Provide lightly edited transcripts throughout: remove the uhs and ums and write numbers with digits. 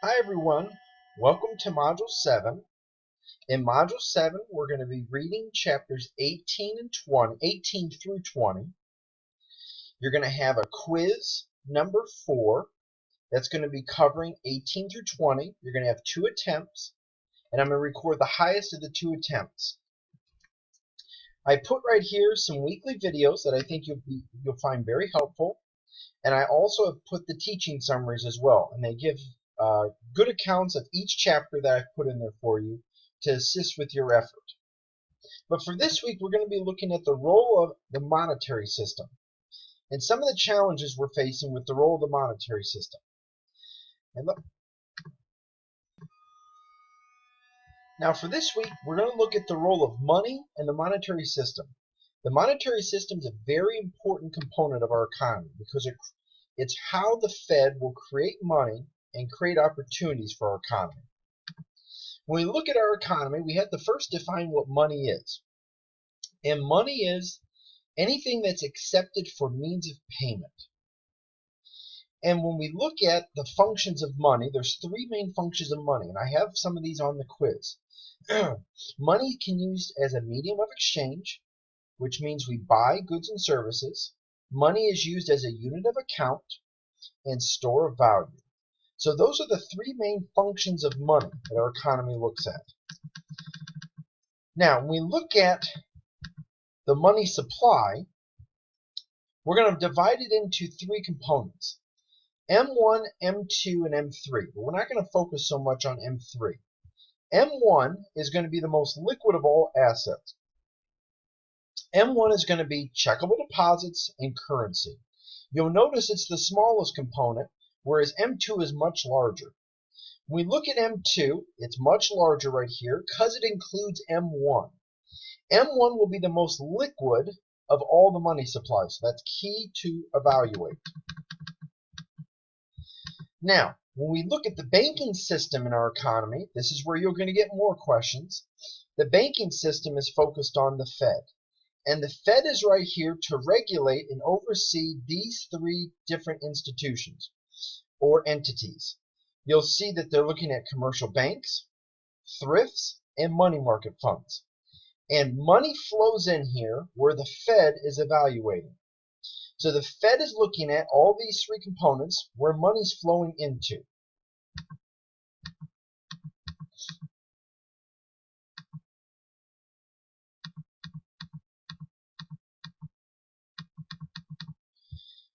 Hi everyone, welcome to Module 7. In Module 7, we're going to be reading chapters 18 through 20. You're going to have a quiz number 4 that's going to be covering 18 through 20. You're going to have 2 attempts, and I'm going to record the highest of the 2 attempts. I put right here some weekly videos that I think you'll find very helpful, and I also have put the teaching summaries as well, and they give good accounts of each chapter that I've put in there for you to assist with your effort. But for this week, we're going to be looking at the role of the monetary system and some of the challenges we're facing with the role of the monetary system. Now for this week, we're going to look at the role of money and the monetary system. The monetary system is a very important component of our economy because it's how the Fed will create money and create opportunities for our economy. When we look at our economy, we have to first define what money is. And money is anything that's accepted for means of payment. And when we look at the functions of money, there's 3 main functions of money, and I have some of these on the quiz. Money can be used as a medium of exchange, which means we buy goods and services. Money is used as a unit of account and store of value. So those are the 3 main functions of money that our economy looks at. Now, when we look at the money supply, we're going to divide it into 3 components: M1, M2, and M3. But we're not going to focus so much on M3. M1 is going to be the most liquid of all assets. M1 is going to be checkable deposits and currency. You'll notice it's the smallest component, whereas M2 is much larger. When we look at M2, it's much larger right here because it includes M1. M1 will be the most liquid of all the money supplies. So that's key to evaluate. Now, when we look at the banking system in our economy, this is where you're going to get more questions. The banking system is focused on the Fed. And the Fed is right here to regulate and oversee these 3 different institutions or entities. You'll see that they're looking at commercial banks, thrifts, and money market funds. And money flows in here where the Fed is evaluating. So the Fed is looking at all these 3 components where money's flowing into.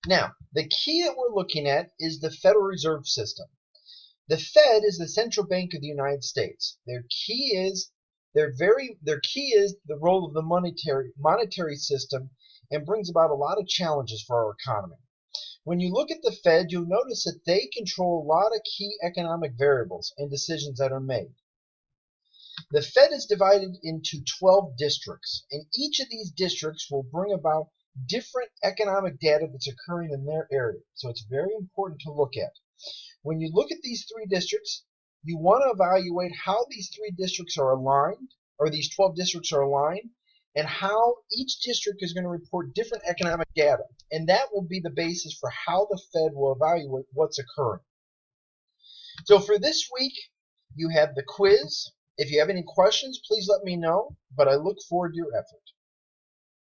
Now, the key that we're looking at is the Federal Reserve System. The Fed is the central bank of the United States. Their key is the role of the monetary system, and brings about a lot of challenges for our economy. When you look at the Fed, you'll notice that they control a lot of key economic variables and decisions that are made. The Fed is divided into 12 districts, and each of these districts will bring about different economic data that's occurring in their area. So it's very important to look at. When you look at these 3 districts, you want to evaluate how these 3 districts are aligned, or these 12 districts are aligned, and how each district is going to report different economic data. And that will be the basis for how the Fed will evaluate what's occurring. So for this week, you have the quiz. If you have any questions, please let me know, but I look forward to your effort.